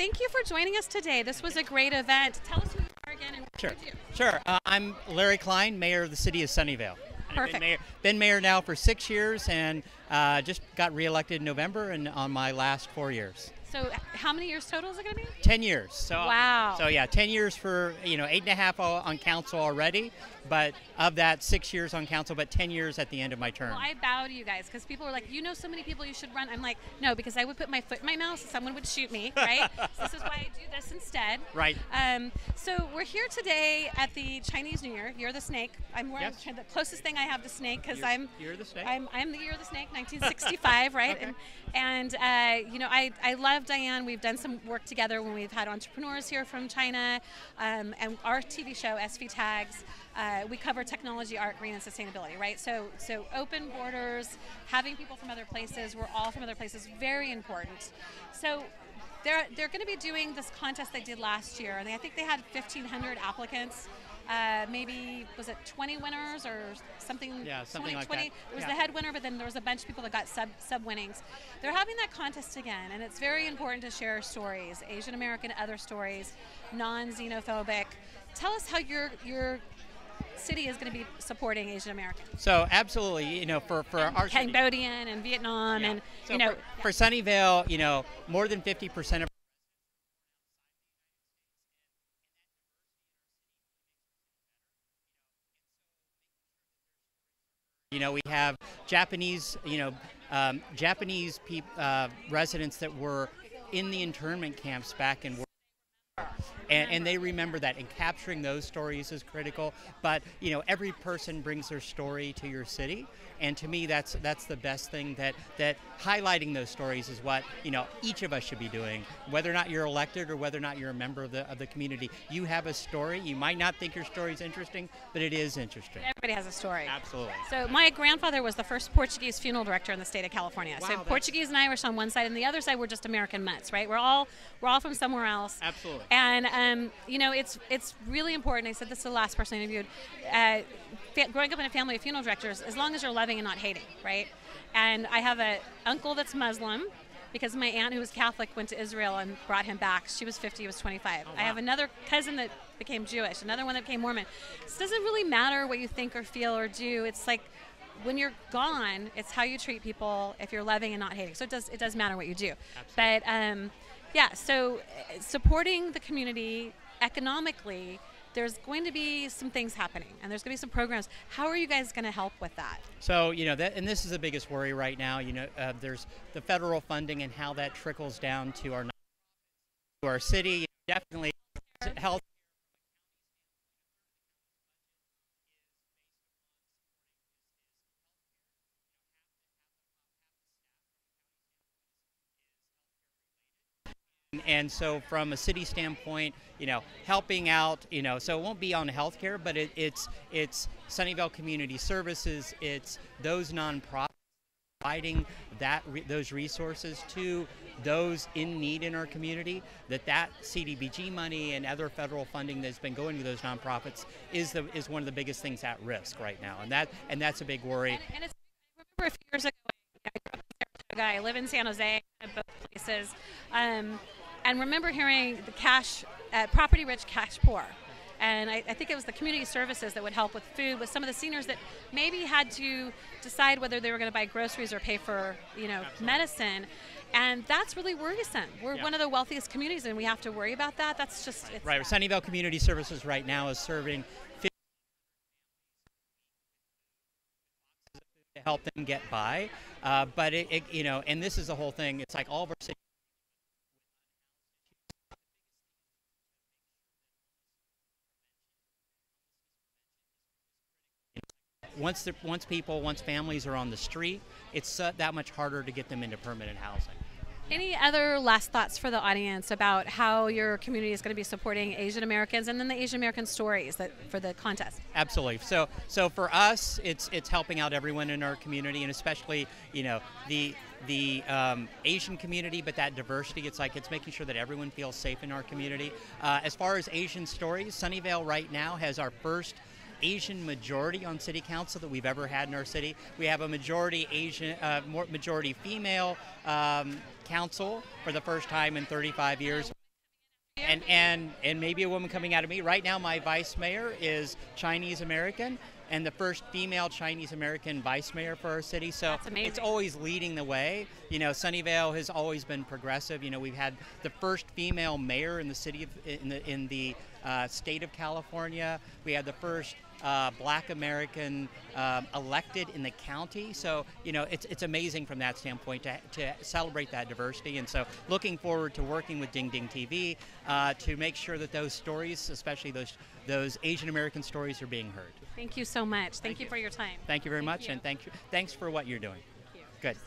thank you for joining us today. This was a great event. Tell us who you are again and what Sure. you do. Sure. I'm Larry Klein, mayor of the city of Sunnyvale. And Perfect. I've been mayor now for 6 years and just got reelected in November and on my last 4 years. So how many years total is it going to be? 10 years. So, Wow. So yeah, 10 years for, 8.5 on council already, but of that 6 years on council, but 10 years at the end of my term. Well, I bow to you guys because people were like, you know so many people you should run. I'm like, no, because I would put my foot in my mouth so someone would shoot me, right? So this is why I do this instead. Right. So we're here today at the Chinese New Year. You're the snake. I'm wearing Yes. the closest thing I have to snake because You're the snake? I'm the year of the snake, 1965, right? Okay. And I love Diane. We've done some work together when we've had entrepreneurs here from China, and our TV show SV Tags. We cover technology, art, green, and sustainability, right? So open borders, having people from other places. We're all from other places. Very important. So they're going to be doing this contest they did last year, and I think they had 1,500 applicants. Maybe was it 20 winners or something? Yeah, something 20, like 20. that. It was Yeah. the head winner, but then there was a bunch of people that got sub winnings. They're having that contest again, and it's very important to share stories, Asian American, other stories, non-xenophobic. Tell us how your city is going to be supporting Asian Americans. So absolutely, for our city. Cambodian and Vietnam, Yeah. and So for Sunnyvale, more than 50% of we have Japanese, residents that were in the internment camps back in. And they remember that, and capturing those stories is critical. But every person brings their story to your city, and to me, that's the best thing. That highlighting those stories is what each of us should be doing. Whether or not you're elected or whether or not you're a member of the community, you have a story. You might not think your story is interesting, but it is interesting. Everybody has a story. Absolutely. So my grandfather was the first Portuguese funeral director in the state of California. Wow, so that's- Portuguese and Irish on one side, and the other side were just American mutts, right? We're all from somewhere else. Absolutely. And it's really important. I said this to the last person I interviewed. Growing up in a family of funeral directors, as long as you're loving and not hating, right? And I have an uncle that's Muslim, because my aunt, who was Catholic, went to Israel and brought him back. She was 50, he was 25. Oh, wow. I have another cousin that became Jewish, another one that became Mormon. It doesn't really matter what you think or feel or do. It's like when you're gone, it's how you treat people, if you're loving and not hating. So it does matter what you do. Absolutely. But so supporting the community economically, there's going to be some things happening, and there's going to be some programs. How are you guys going to help with that? So, and this is the biggest worry right now. There's the federal funding and how that trickles down to our city. Definitely, health. And so from a city standpoint, helping out, so it won't be on healthcare, but it's Sunnyvale Community Services, it's those nonprofits providing those resources to those in need in our community, that CDBG money and other federal funding that's been going to those nonprofits is one of the biggest things at risk right now, and that's a big worry. And it's, I remember a few years ago, I grew up in Saratoga, I live in San Jose, both places, and remember hearing the property rich, cash poor. And I think it was the community services that would help with food, with some of the seniors that maybe had to decide whether they were going to buy groceries or pay for, medicine. And that's really worrisome. We're one of the wealthiest communities, and we have to worry about that. That's just right. Sunnyvale Community Services right now is serving to help them get by, but and this is the whole thing. It's like all of our cities. Once families are on the street, it's that much harder to get them into permanent housing. Any other last thoughts for the audience about how your community is going to be supporting Asian Americans, and then the Asian American stories for the contest? Absolutely. So for us, it's helping out everyone in our community, and especially the Asian community, but that diversity. It's making sure that everyone feels safe in our community. As far as Asian stories, Sunnyvale right now has our first Asian majority on city council that we've ever had in our city. We have a majority Asian, majority female council for the first time in 35 years. and maybe a woman coming out of me. Right now, my vice mayor is Chinese American, and the first female Chinese American vice mayor for our city. So it's always leading the way. You know, Sunnyvale has always been progressive. You know, we've had the first female mayor in the city of, in the state of California. We had the first Black American elected in the county. So, you know, it's amazing from that standpoint to celebrate that diversity. And so looking forward to working with Ding Ding TV to make sure that those stories, especially those Asian American stories, are being heard. Thank you so much. Thank you for your time. Thank you very much, and thanks for what you're doing. Thank you. Good.